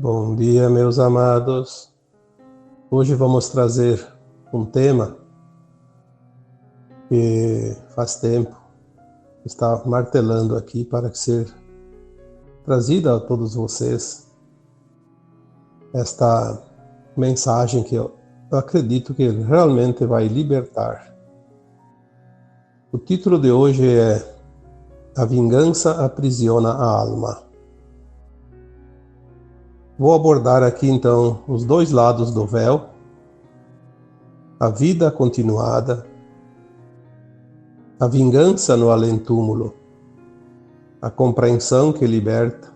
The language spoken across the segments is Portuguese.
Bom dia, meus amados. Hoje vamos trazer um tema que faz tempo está martelando aqui para ser trazida a todos vocês esta mensagem que eu acredito que realmente vai libertar. O título de hoje é A Vingança Aprisiona a Alma. Vou abordar aqui então os dois lados do véu, a vida continuada, a vingança no além-túmulo, a compreensão que liberta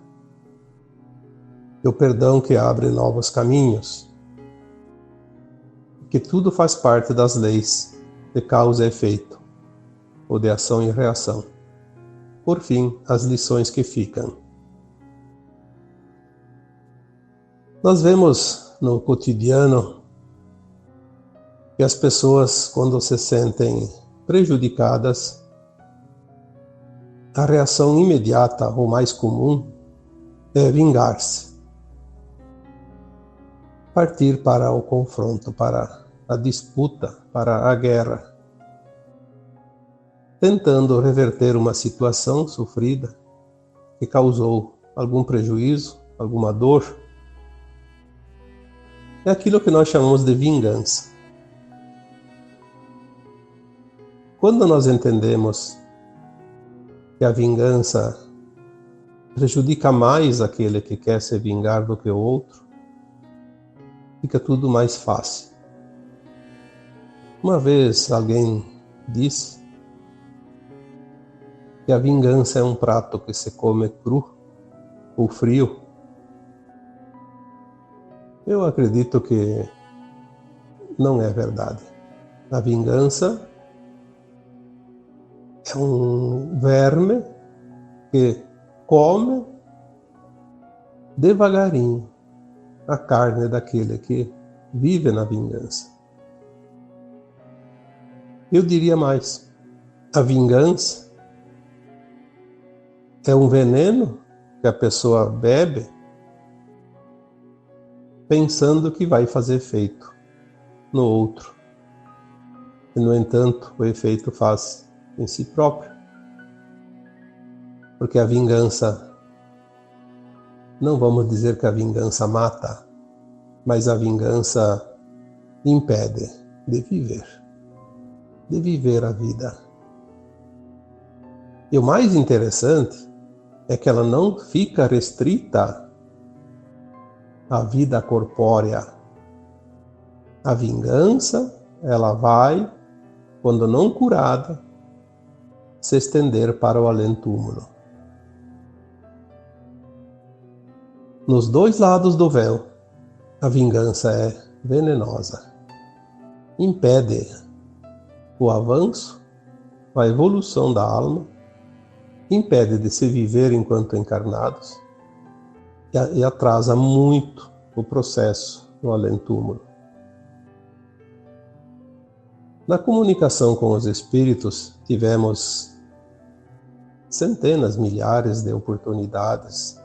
e o perdão que abre novos caminhos. Que tudo faz parte das leis de causa e efeito, ou de ação e reação. Por fim, as lições que ficam. Nós vemos no cotidiano que as pessoas, quando se sentem prejudicadas, a reação imediata ou mais comum é vingar-se. Partir para o confronto, para a disputa, para a guerra, tentando reverter uma situação sofrida que causou algum prejuízo, alguma dor. É aquilo que nós chamamos de vingança. Quando nós entendemos que a vingança prejudica mais aquele que quer se vingar do que o outro, fica tudo mais fácil. Uma vez alguém disse que a vingança é um prato que se come cru ou frio. Eu acredito que não é verdade. A vingança é um verme que come devagarinho a carne daquele que vive na vingança. Eu diria mais, a vingança é um veneno que a pessoa bebe pensando que vai fazer efeito no outro. E, no entanto, o efeito faz em si próprio. Porque a vingança, não vamos dizer que a vingança mata, mas a vingança impede de viver a vida. E o mais interessante é que ela não fica restrita à vida corpórea. A vingança, ela vai, quando não curada, se estender para o além-túmulo. Nos dois lados do véu, a vingança é venenosa. Impede o avanço, a evolução da alma, impede de se viver enquanto encarnados e atrasa muito o processo no além-túmulo. Na comunicação com os espíritos, tivemos centenas, milhares de oportunidades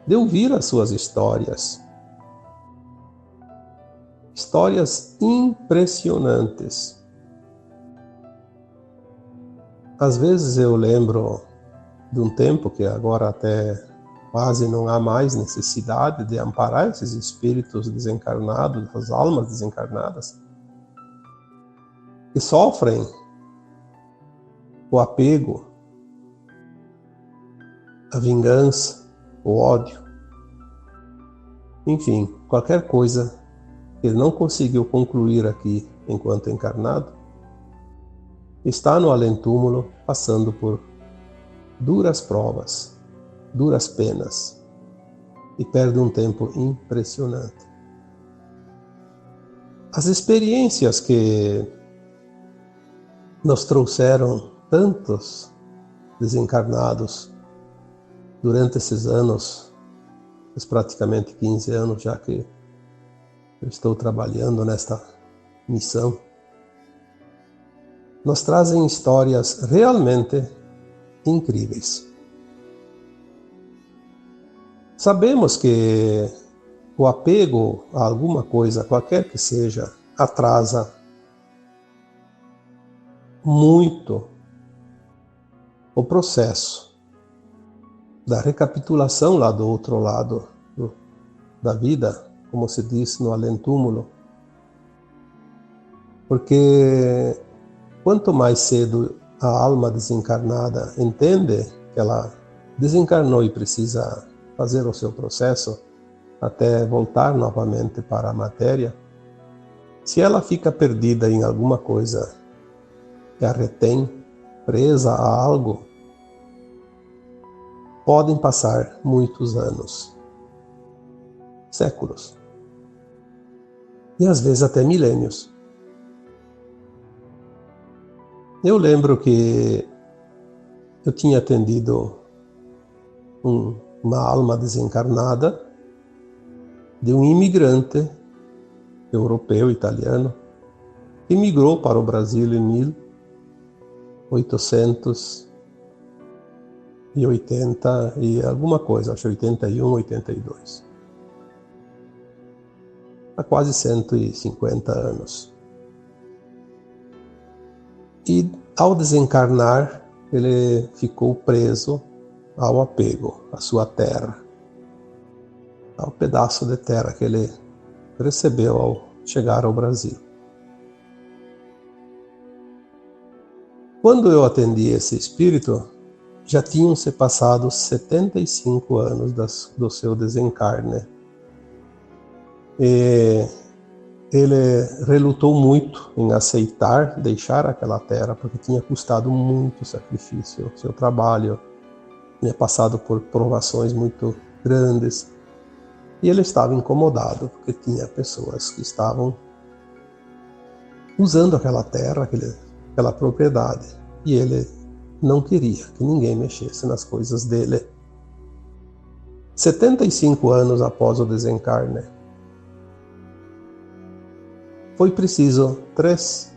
de ouvir as suas histórias. Histórias impressionantes. Às vezes eu lembro de um tempo que agora até quase não há mais necessidade de amparar esses espíritos desencarnados, essas almas desencarnadas, que sofrem o apego, a vingança, o ódio, enfim, qualquer coisa que ele não conseguiu concluir aqui enquanto encarnado, está no além-túmulo passando por duras provas, duras penas, e perde um tempo impressionante. As experiências que nos trouxeram tantos desencarnados durante esses anos, praticamente 15 anos já que eu estou trabalhando nesta missão, nos trazem histórias realmente incríveis. Sabemos que o apego a alguma coisa, qualquer que seja, atrasa muito o processo da recapitulação lá do outro lado da vida, como se diz no além-túmulo. Porque quanto mais cedo a alma desencarnada entende que ela desencarnou e precisa fazer o seu processo até voltar novamente para a matéria, se ela fica perdida em alguma coisa que a retém, presa a algo, podem passar muitos anos, séculos, e às vezes até milênios. Eu lembro que eu tinha atendido uma alma desencarnada de um imigrante europeu, italiano, que migrou para o Brasil em 1880 e alguma coisa, acho 81, 82. Há quase 150 anos. E ao desencarnar, ele ficou preso ao apego, à sua terra, ao pedaço de terra que ele recebeu ao chegar ao Brasil. Quando eu atendi esse espírito, já tinham se passado 75 anos do seu desencarne. E ele relutou muito em aceitar deixar aquela terra, porque tinha custado muito sacrifício. Seu trabalho tinha passado por provações muito grandes. E ele estava incomodado, porque tinha pessoas que estavam usando aquela terra, aquela propriedade. E ele não queria que ninguém mexesse nas coisas dele. 75 anos após o desencarne, foi preciso 3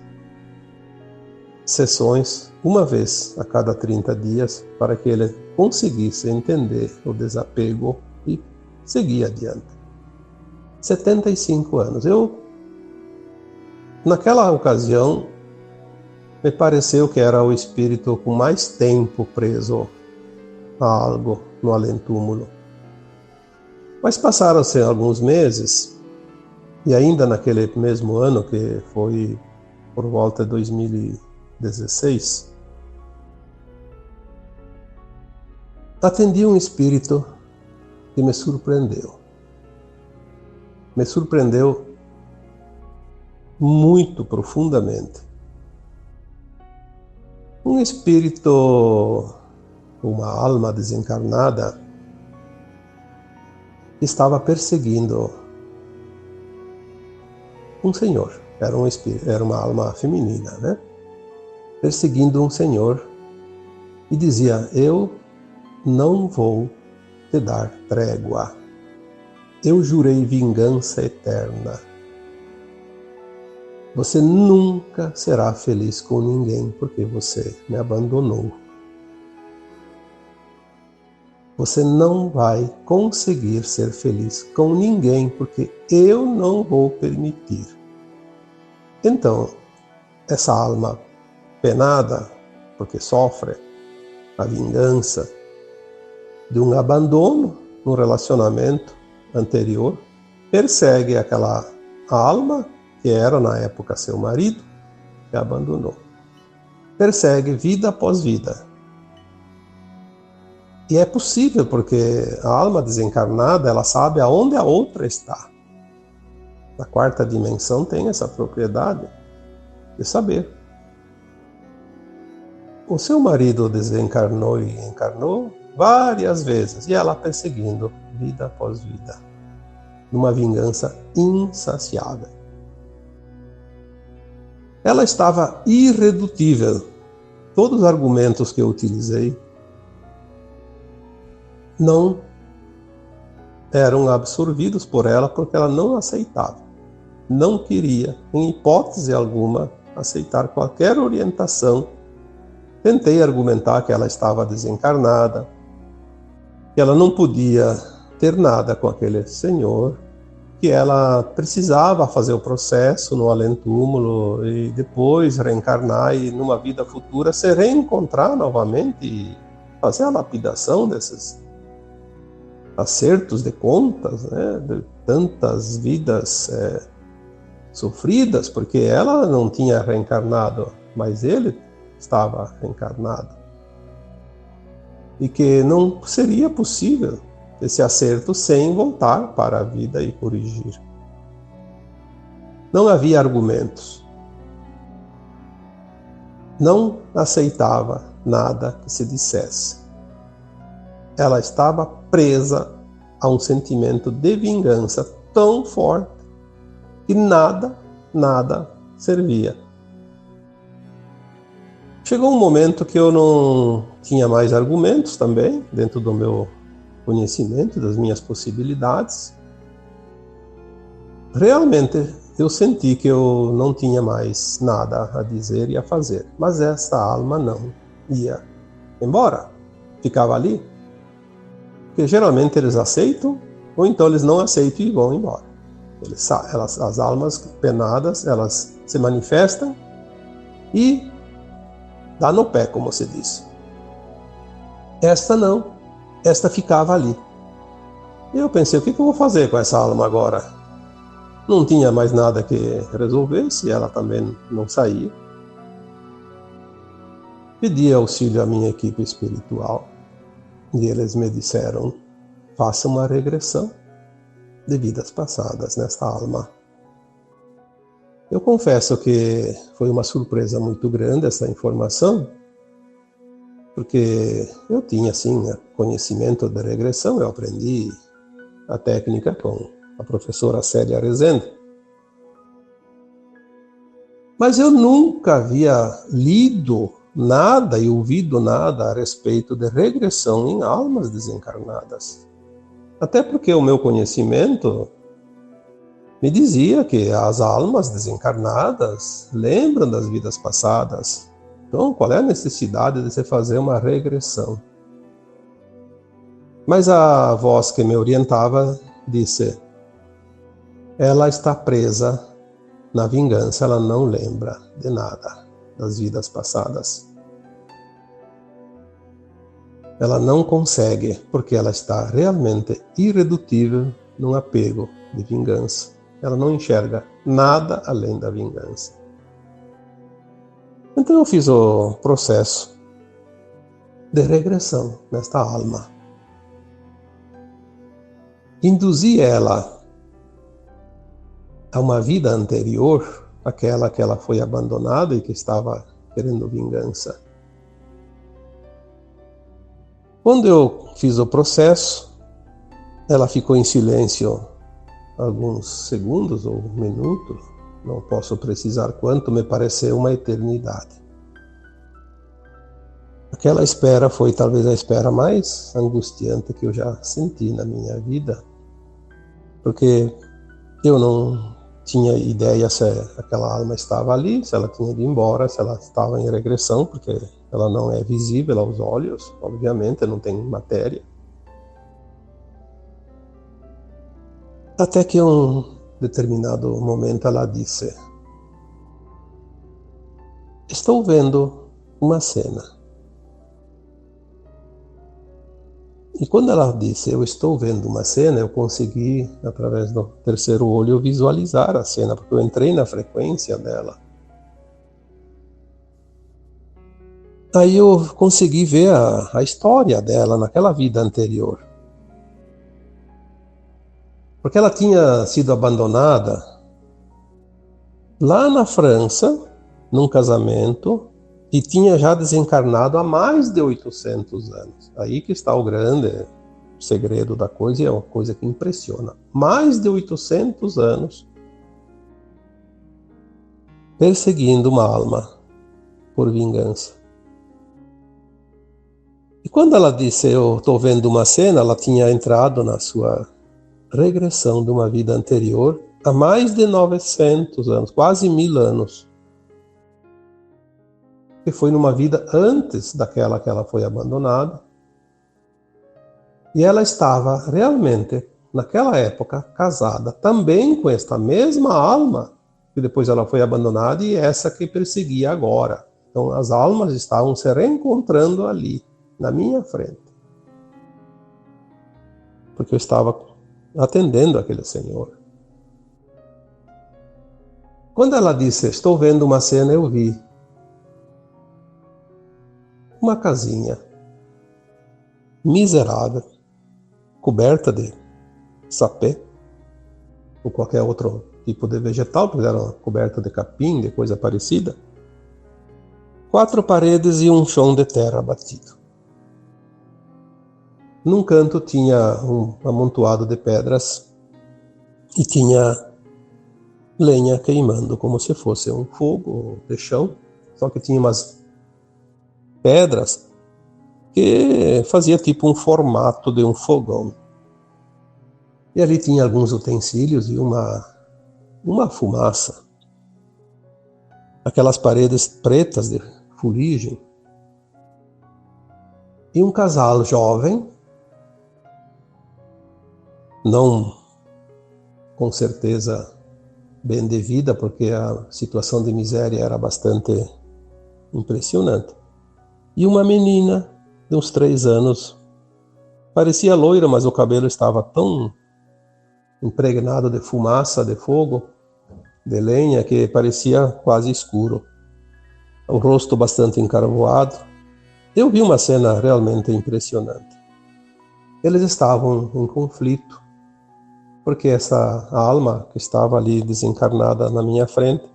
sessões, uma vez a cada 30 dias, para que ele conseguisse entender o desapego e seguir adiante. 75 anos. Naquela ocasião, me pareceu que era o espírito com mais tempo preso a algo no além-túmulo. Mas passaram-se alguns meses, e ainda naquele mesmo ano, que foi por volta de 2016, atendi um espírito que me surpreendeu. Me surpreendeu muito profundamente. Um espírito, uma alma desencarnada, estava perseguindo um senhor. Era uma alma feminina, né? Perseguindo um senhor e dizia: eu não vou te dar trégua. Eu jurei vingança eterna. Você nunca será feliz com ninguém porque você me abandonou. Você não vai conseguir ser feliz com ninguém porque eu não vou permitir. Então, essa alma penada, porque sofre a vingança de um abandono no relacionamento anterior, persegue aquela alma que era na época seu marido, que abandonou. Persegue vida após vida. E é possível, porque a alma desencarnada, ela sabe aonde a outra está. A 4ª dimensão tem essa propriedade de saber. O seu marido desencarnou e encarnou várias vezes, e ela perseguindo vida após vida, numa vingança insaciável. Ela estava irredutível. Todos os argumentos que eu utilizei não eram absorvidos por ela, porque ela não aceitava. Não queria, em hipótese alguma, aceitar qualquer orientação. Tentei argumentar que ela estava desencarnada, que ela não podia ter nada com aquele senhor, que ela precisava fazer o processo no além-túmulo e depois reencarnar e numa vida futura se reencontrar novamente e fazer a lapidação desses acertos de contas, né, de tantas vidas sofridas, porque ela não tinha reencarnado, mas ele estava reencarnado. E que não seria possível esse acerto sem voltar para a vida e corrigir. Não havia argumentos. Não aceitava nada que se dissesse. Ela estava presa a um sentimento de vingança tão forte que nada servia. Chegou um momento que eu não tinha mais argumentos também, dentro do meu conhecimento, das minhas possibilidades. Realmente eu senti que eu não tinha mais nada a dizer e a fazer, mas essa alma não ia embora, ficava ali. Porque geralmente eles aceitam, ou então eles não aceitam e vão embora. As almas penadas, elas se manifestam e dá no pé, como se diz. Esta não, esta ficava ali. E eu pensei, o que eu vou fazer com essa alma agora? Não tinha mais nada que resolvesse, ela também não saía. Pedi auxílio à minha equipe espiritual e eles me disseram, faça uma regressão de vidas passadas nesta alma. Eu confesso que foi uma surpresa muito grande essa informação, porque eu tinha, sim, conhecimento de regressão, eu aprendi a técnica com a professora Célia Rezende. Mas eu nunca havia lido nada e ouvido nada a respeito de regressão em almas desencarnadas. Até porque o meu conhecimento me dizia que as almas desencarnadas lembram das vidas passadas. Então, qual é a necessidade de se fazer uma regressão? Mas a voz que me orientava disse, ela está presa na vingança, ela não lembra de nada das vidas passadas. Ela não consegue, porque ela está realmente irredutível num apego de vingança. Ela não enxerga nada além da vingança. Então eu fiz o processo de regressão nesta alma. Induzi ela a uma vida anterior, aquela que ela foi abandonada e que estava querendo vingança. Quando eu fiz o processo, ela ficou em silêncio alguns segundos ou minutos, não posso precisar quanto, me pareceu uma eternidade. Aquela espera foi talvez a espera mais angustiante que eu já senti na minha vida, porque eu não tinha ideia se aquela alma estava ali, se ela tinha ido embora, se ela estava em regressão, porque ela não é visível aos olhos, obviamente, não tem matéria. Até que em um determinado momento ela disse, estou vendo uma cena. E quando ela disse, eu estou vendo uma cena, eu consegui, através do terceiro olho, visualizar a cena, porque eu entrei na frequência dela. Aí eu consegui ver a história dela naquela vida anterior. Porque ela tinha sido abandonada lá na França, num casamento, e tinha já desencarnado há mais de 800 anos. Aí que está o grande segredo da coisa, e é uma coisa que impressiona. Mais de 800 anos perseguindo uma alma por vingança. E quando ela disse, eu estou vendo uma cena, ela tinha entrado na sua regressão de uma vida anterior há mais de 900 anos, quase 1000 anos. Que foi numa vida antes daquela que ela foi abandonada. E ela estava realmente naquela época, casada também com esta mesma alma, que depois ela foi abandonada, e essa que perseguia agora. Então as almas estavam se reencontrando ali, na minha frente. Porque eu estava atendendo aquele senhor. Quando ela disse, estou vendo uma cena, eu vi uma casinha miserável, coberta de sapé, ou qualquer outro tipo de vegetal, porque era coberta de capim, de coisa parecida. 4 paredes e um chão de terra batido. Num canto tinha um amontoado de pedras e tinha lenha queimando, como se fosse um fogo de chão, só que tinha umas pedras que fazia tipo um formato de um fogão. E ali tinha alguns utensílios e uma fumaça. Aquelas paredes pretas de fuligem. E um casal jovem, não com certeza bem de vida, porque a situação de miséria era bastante impressionante. E uma menina de uns 3 anos, parecia loira, mas o cabelo estava tão impregnado de fumaça, de fogo, de lenha, que parecia quase escuro. O rosto bastante encarvoado. Eu vi uma cena realmente impressionante. Eles estavam em conflito, porque essa alma que estava ali desencarnada na minha frente,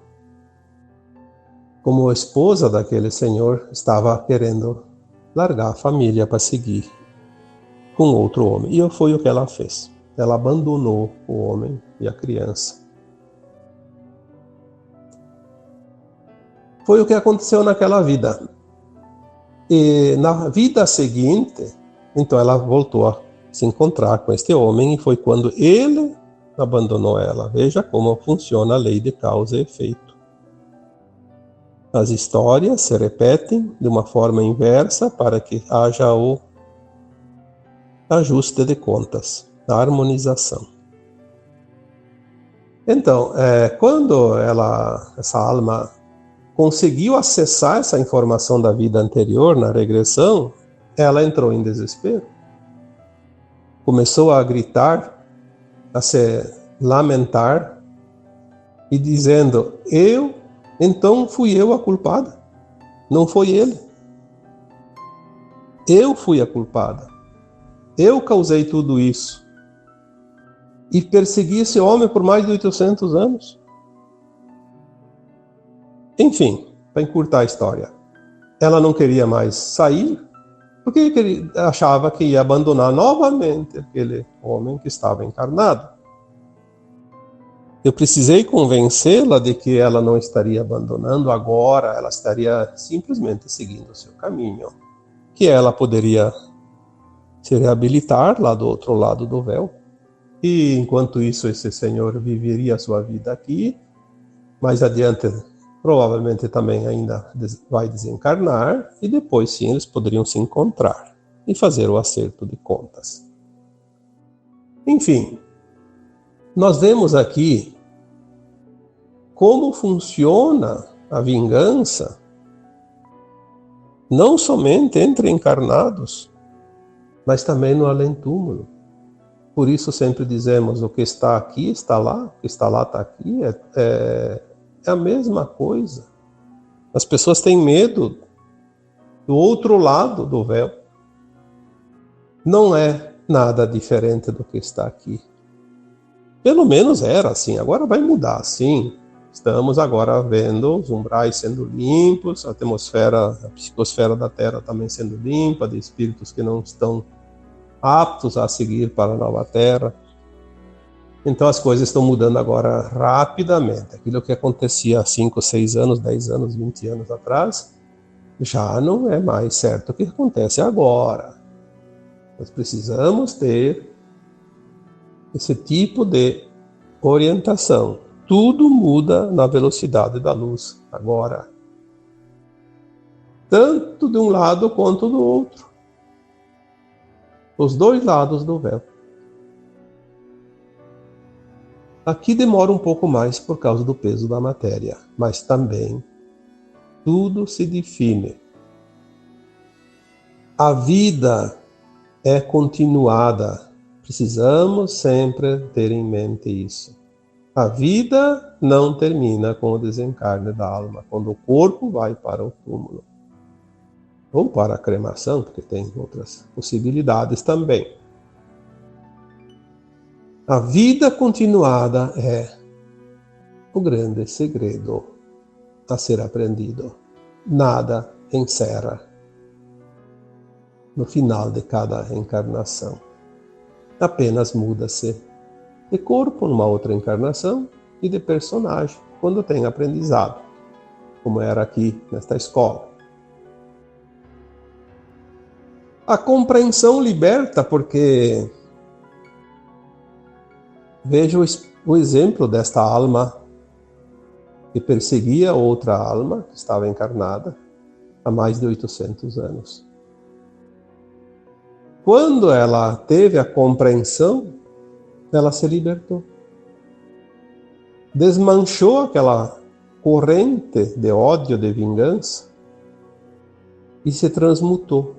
como esposa daquele senhor, estava querendo largar a família para seguir com outro homem. E foi o que ela fez. Ela abandonou o homem e a criança. Foi o que aconteceu naquela vida. E na vida seguinte, então ela voltou a se encontrar com este homem, e foi quando ele abandonou ela. Veja como funciona a lei de causa e efeito. As histórias se repetem de uma forma inversa para que haja o ajuste de contas, a harmonização. Então, quando essa alma conseguiu acessar essa informação da vida anterior na regressão, ela entrou em desespero. Começou a gritar, a se lamentar e dizendo, então fui eu a culpada, não foi ele. Eu fui a culpada. Eu causei tudo isso. E persegui esse homem por mais de 800 anos. Enfim, para encurtar a história, ela não queria mais sair, porque achava que ia abandonar novamente aquele homem que estava encarnado. Eu precisei convencê-la de que ela não estaria abandonando agora, ela estaria simplesmente seguindo o seu caminho, que ela poderia se reabilitar lá do outro lado do véu, e enquanto isso esse senhor viveria a sua vida aqui. Mais adiante provavelmente também ainda vai desencarnar, e depois sim eles poderiam se encontrar e fazer o acerto de contas. Enfim, nós vemos aqui como funciona a vingança, não somente entre encarnados, mas também no além-túmulo. Por isso sempre dizemos, o que está aqui está lá, o que está lá está aqui, é a mesma coisa. As pessoas têm medo do outro lado do véu. Não é nada diferente do que está aqui. Pelo menos era assim, agora vai mudar, sim. Estamos agora vendo os umbrais sendo limpos, a atmosfera, a psicosfera da Terra também sendo limpa, de espíritos que não estão aptos a seguir para a nova Terra. Então as coisas estão mudando agora rapidamente. Aquilo que acontecia há 5, 6 anos, 10 anos, 20 anos atrás, já não é mais certo o que acontece agora. Nós precisamos ter esse tipo de orientação. Tudo muda na velocidade da luz agora. Tanto de um lado quanto do outro. Os dois lados do véu. Aqui demora um pouco mais por causa do peso da matéria, mas também tudo se define. A vida é continuada. Precisamos sempre ter em mente isso. A vida não termina com o desencarne da alma, quando o corpo vai para o túmulo. Ou para a cremação, porque tem outras possibilidades também. A vida continuada é o grande segredo a ser aprendido. Nada encerra no final de cada encarnação. Apenas muda-se de corpo numa outra encarnação e de personagem quando tem aprendizado, como era aqui nesta escola. A compreensão liberta, porque veja o exemplo desta alma que perseguia outra alma que estava encarnada há mais de 800 anos. Quando ela teve a compreensão, ela se libertou. Desmanchou aquela corrente de ódio, de vingança e se transmutou.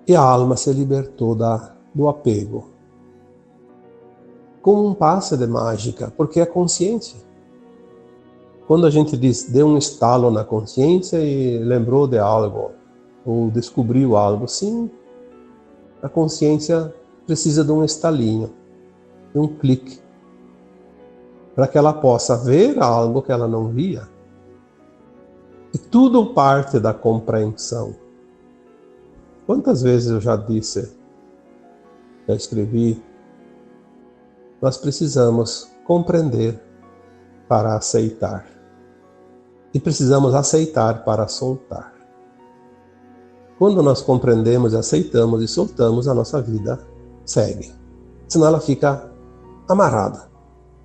E a alma se libertou do apego. Como um passe de mágica, porque é consciência. Quando a gente diz, deu um estalo na consciência e lembrou de algo, ou descobriu algo, sim, a consciência precisa de um estalinho, de um clique, para que ela possa ver algo que ela não via. E tudo parte da compreensão. Quantas vezes eu já disse, já escrevi, nós precisamos compreender para aceitar. E precisamos aceitar para soltar. Quando nós compreendemos, aceitamos e soltamos, a nossa vida segue. Senão ela fica amarrada,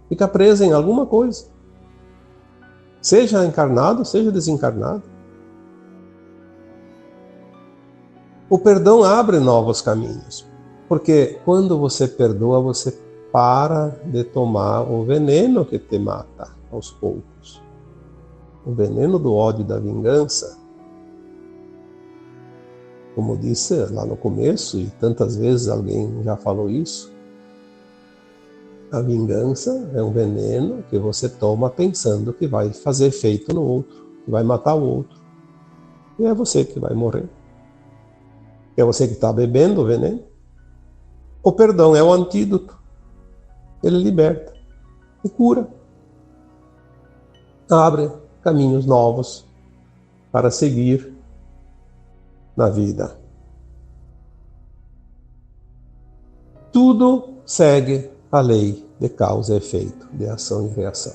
fica presa em alguma coisa. Seja encarnado, seja desencarnado. O perdão abre novos caminhos, porque quando você perdoa, você para de tomar o veneno que te mata aos poucos. O veneno do ódio e da vingança, como disse lá no começo, e tantas vezes alguém já falou isso, a vingança é um veneno que você toma pensando que vai fazer efeito no outro, que vai matar o outro. E é você que vai morrer. É você que está bebendo o veneno. O perdão é o antídoto. Ele liberta e cura. Abre caminhos novos para seguir na vida. Tudo segue a lei de causa e efeito, de ação e reação.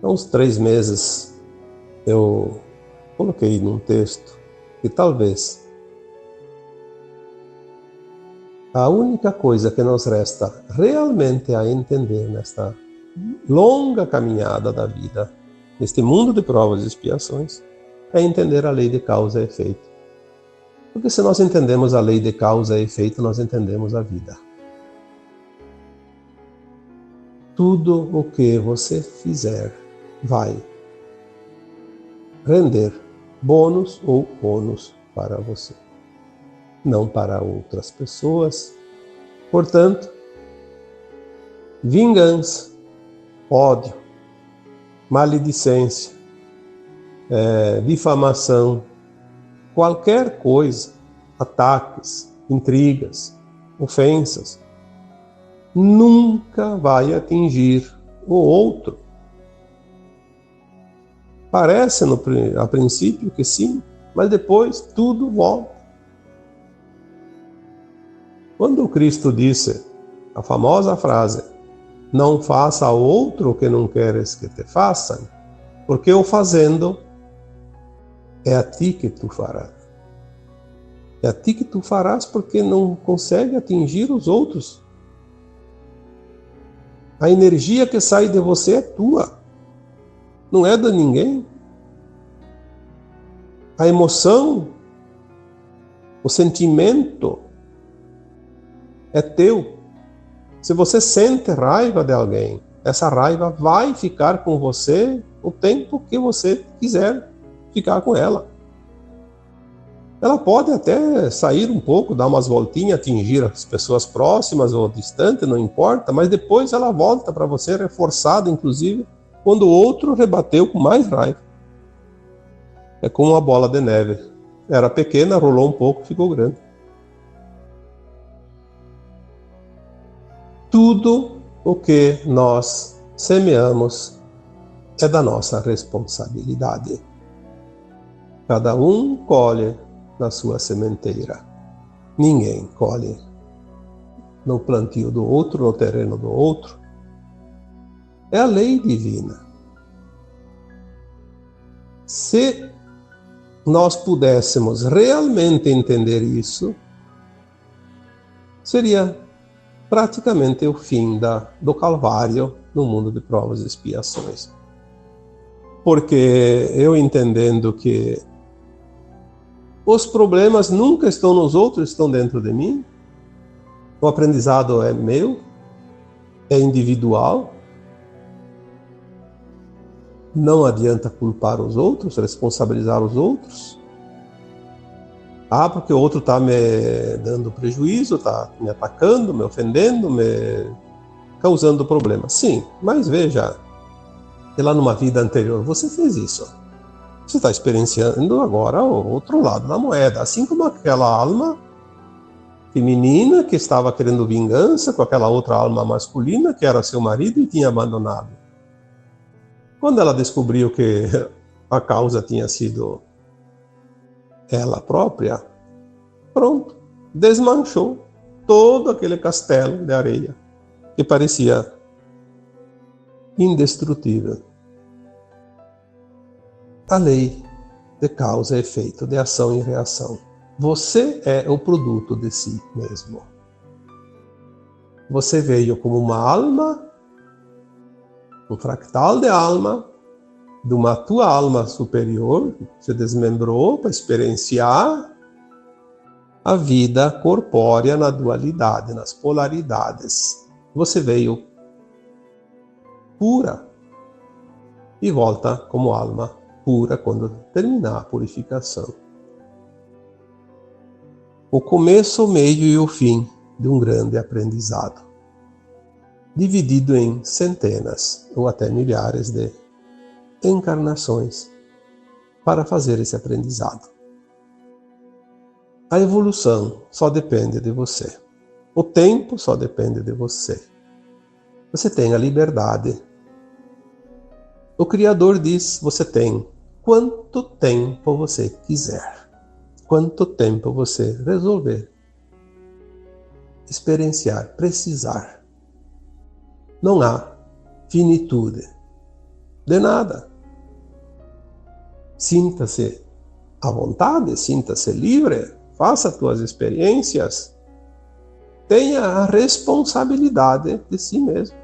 Há uns 3 meses eu coloquei num texto que talvez a única coisa que nos resta realmente a entender nesta longa caminhada da vida, neste mundo de provas e expiações, é entender a lei de causa e efeito. Porque se nós entendemos a lei de causa e efeito, nós entendemos a vida. Tudo o que você fizer vai render bônus ou ônus para você, não para outras pessoas. Portanto, vingança, ódio, maledicência, difamação, qualquer coisa, ataques, intrigas, ofensas, nunca vai atingir o outro. Parece a princípio que sim, mas depois tudo volta. Quando o Cristo disse a famosa frase, não faça ao outro o que não queres que te façam, porque o fazendo é a ti que tu farás. É a ti que tu farás porque não consegue atingir os outros. A energia que sai de você é tua, não é de ninguém. A emoção, o sentimento, é teu. Se você sente raiva de alguém, essa raiva vai ficar com você o tempo que você quiser ficar com ela. Ela pode até sair um pouco, dar umas voltinhas, atingir as pessoas próximas ou distantes, não importa, mas depois ela volta para você reforçada, inclusive, quando o outro rebateu com mais raiva. É como uma bola de neve. Era pequena, rolou um pouco, ficou grande. Tudo o que nós semeamos é da nossa responsabilidade. Cada um colhe na sua sementeira. Ninguém colhe no plantio do outro, no terreno do outro. É a lei divina. Se nós pudéssemos realmente entender isso, seria praticamente o fim do Calvário no mundo de provas e expiações. Porque eu entendendo que os problemas nunca estão nos outros, estão dentro de mim, o aprendizado é meu, é individual, não adianta culpar os outros, responsabilizar os outros. Porque o outro está me dando prejuízo, está me atacando, me ofendendo, me causando problema. Sim, mas veja, lá numa vida anterior você fez isso. Você está experienciando agora o outro lado da moeda. Assim como aquela alma feminina que estava querendo vingança com aquela outra alma masculina que era seu marido e tinha abandonado. Quando ela descobriu que a causa tinha sido ela própria, pronto, desmanchou todo aquele castelo de areia que parecia indestrutível. A lei de causa e efeito, de ação e reação. Você é o produto de si mesmo. Você veio como uma alma, um fractal de alma, de uma tua alma superior, se desmembrou para experienciar a vida corpórea na dualidade, nas polaridades. Você veio pura e volta como alma pura quando terminar a purificação. O começo, o meio e o fim de um grande aprendizado, dividido em centenas ou até milhares de encarnações para fazer esse aprendizado. A evolução só depende de você. O tempo só depende de você. Você tem a liberdade. O Criador diz, você tem quanto tempo você quiser. Quanto tempo você resolver. Experienciar, precisar. Não há finitude de nada. Sinta-se à vontade, sinta-se livre, faça suas experiências, tenha a responsabilidade de si mesmo.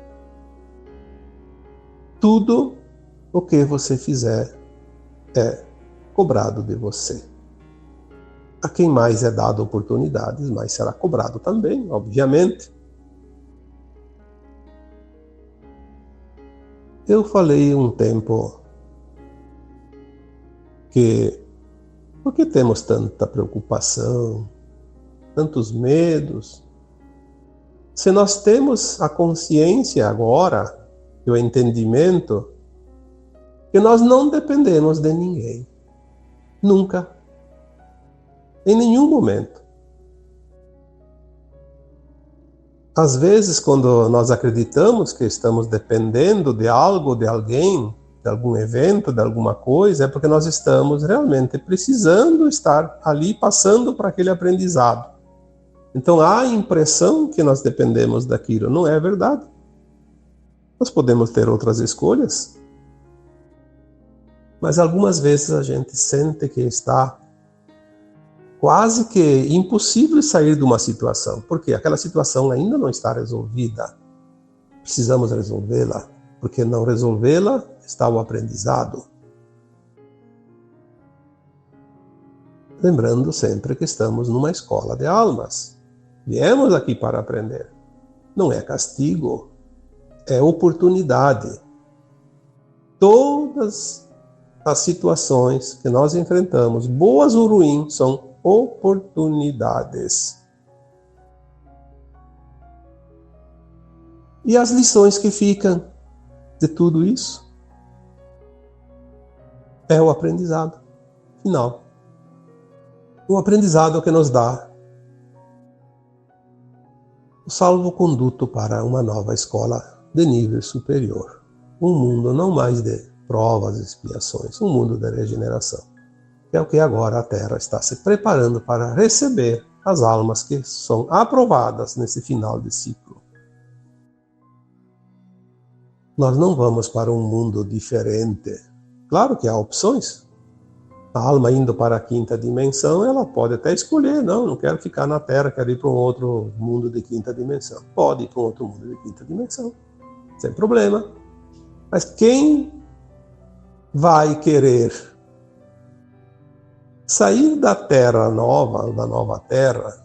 Tudo o que você fizer é cobrado de você. A quem mais é dado oportunidades, mais será cobrado também, obviamente. Eu falei um tempo que por que temos tanta preocupação, tantos medos? Se nós temos a consciência agora, e o entendimento, que nós não dependemos de ninguém. Nunca. Em nenhum momento. Às vezes, quando nós acreditamos que estamos dependendo de algo, de alguém, de algum evento, de alguma coisa, é porque nós estamos realmente precisando estar ali passando para aquele aprendizado. Então há a impressão que nós dependemos daquilo. Não é verdade. Nós podemos ter outras escolhas, mas algumas vezes a gente sente que está quase que impossível sair de uma situação, porque aquela situação ainda não está resolvida. Precisamos resolvê-la, porque não resolvê-la está o aprendizado. Lembrando sempre que estamos numa escola de almas. Viemos aqui para aprender. Não é castigo, é oportunidade. Todas as situações que nós enfrentamos, boas ou ruins, são oportunidades. E as lições que ficam de tudo isso é o aprendizado final. O aprendizado que nos dá o salvo-conduto para uma nova escola de nível superior. Um mundo não mais de provas e expiações, um mundo de regeneração. Que é o que agora a Terra está se preparando para receber as almas que são aprovadas nesse final de ciclo. Nós não vamos para um mundo diferente. Claro que há opções. A alma indo para a quinta dimensão, ela pode até escolher, não quero ficar na Terra, quero ir para um outro mundo de quinta dimensão. Pode ir para um outro mundo de quinta dimensão, sem problema. Mas quem vai querer sair da Terra nova, da nova Terra,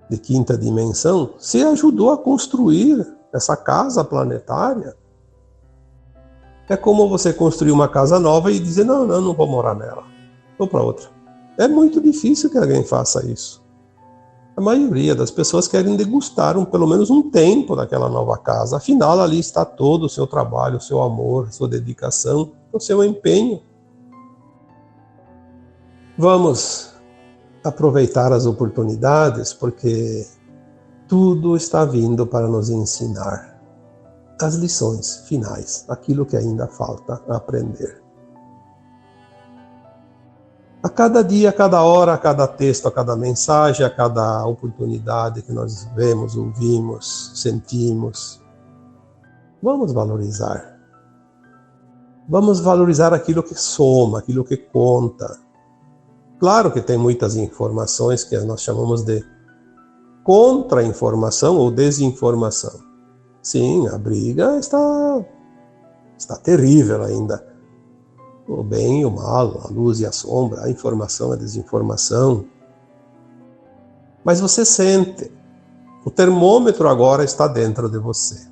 de quinta dimensão, se ajudou a construir essa casa planetária? É como você construir uma casa nova e dizer, não vou morar nela, vou para outra. É muito difícil que alguém faça isso. A maioria das pessoas querem degustar pelo menos um tempo daquela nova casa. Afinal, ali está todo o seu trabalho, o seu amor, a sua dedicação, o seu empenho. Vamos aproveitar as oportunidades, porque tudo está vindo para nos ensinar as lições finais, aquilo que ainda falta aprender. A cada dia, a cada hora, a cada texto, a cada mensagem, a cada oportunidade que nós vemos, ouvimos, sentimos, vamos valorizar. Vamos valorizar aquilo que soma, aquilo que conta. Claro que tem muitas informações que nós chamamos de contra-informação ou desinformação. Sim, a briga está terrível ainda. O bem e o mal, a luz e a sombra, a informação e a desinformação. Mas você sente, o termômetro agora está dentro de você.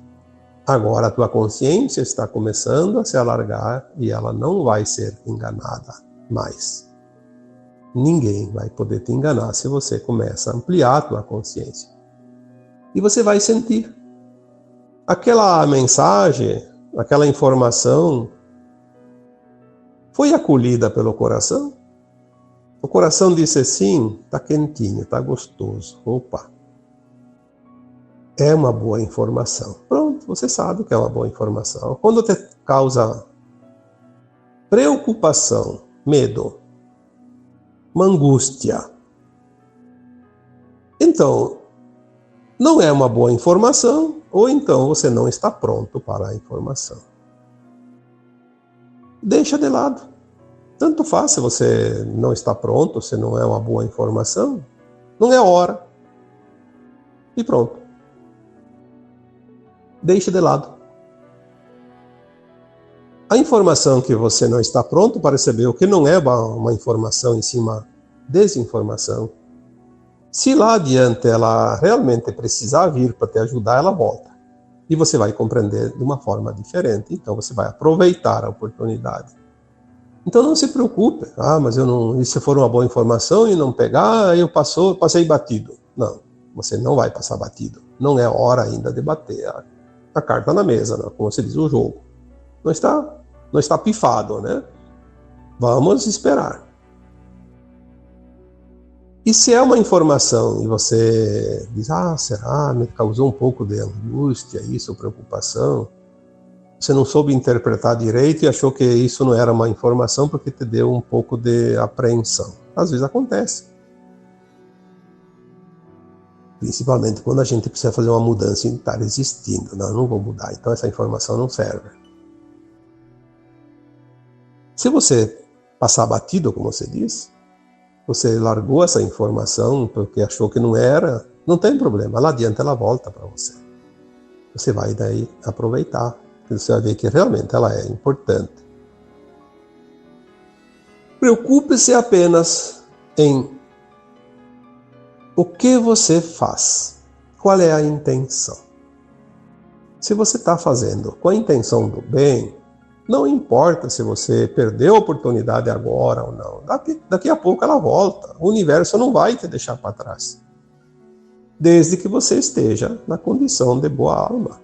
Agora a tua consciência está começando a se alargar e ela não vai ser enganada mais. Ninguém vai poder te enganar se você começa a ampliar a tua consciência. E você vai sentir. Aquela mensagem, aquela informação foi acolhida pelo coração? O coração disse sim, está quentinho, está gostoso. Opa! É uma boa informação. Pronto, você sabe que é uma boa informação. Quando te causa preocupação, medo, uma angústia, então não é uma boa informação, ou então você não está pronto para a informação. Deixa de lado. Tanto faz se você não está pronto, se não é uma boa informação, não é hora. E pronto. Deixa de lado. A informação que você não está pronto para receber, o que não é uma informação em cima desinformação, se lá adiante ela realmente precisar vir para te ajudar, ela volta. E você vai compreender de uma forma diferente. Então você vai aproveitar a oportunidade. Então não se preocupe. Mas eu não. E se for uma boa informação e não pegar, eu passei batido. Não, você não vai passar batido. Não é hora ainda de bater a carta na mesa, né? Como se diz o jogo. Não está pifado, né? Vamos esperar. E se é uma informação e você diz, será? Me causou um pouco de angústia, isso, preocupação. Você não soube interpretar direito e achou que isso não era uma informação porque te deu um pouco de apreensão. Às vezes acontece. Principalmente quando a gente precisa fazer uma mudança e está resistindo. Não vou mudar, então essa informação não serve. Se você passar batido, como você diz, você largou essa informação porque achou que não era, não tem problema. Lá adiante ela volta para você. Você vai daí aproveitar. Você vai ver que realmente ela é importante. Preocupe-se apenas em O que você faz? Qual é a intenção? Se você está fazendo com a intenção do bem, não importa se você perdeu a oportunidade agora ou não. Daqui a pouco ela volta. O universo não vai te deixar para trás. Desde que você esteja na condição de boa alma.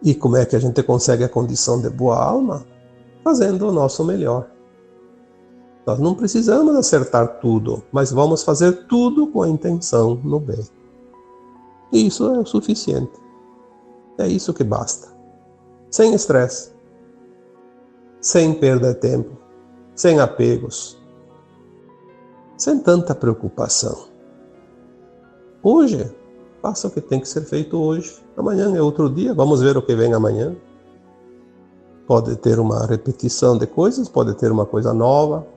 E como é que a gente consegue a condição de boa alma? Fazendo o nosso melhor. Nós não precisamos acertar tudo, mas vamos fazer tudo com a intenção no bem. E isso é o suficiente. É isso que basta. Sem estresse, sem perda de tempo, sem apegos, sem tanta preocupação. Hoje, faça o que tem que ser feito hoje. Amanhã é outro dia, vamos ver o que vem amanhã. Pode ter uma repetição de coisas, pode ter uma coisa nova.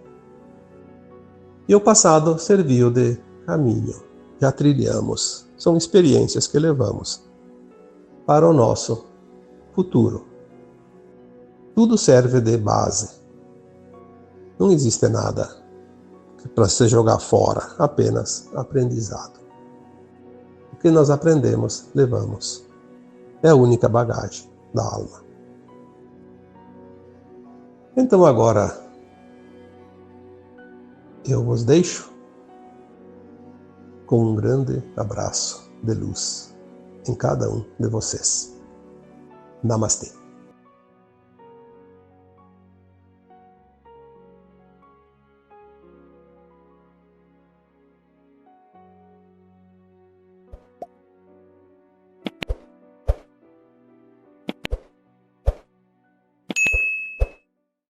E o passado serviu de caminho. Já trilhamos. São experiências que levamos para o nosso futuro. Tudo serve de base. Não existe nada para se jogar fora, apenas aprendizado. O que nós aprendemos, levamos. É a única bagagem da alma. Então agora eu vos deixo com um grande abraço de luz em cada um de vocês. Namastê.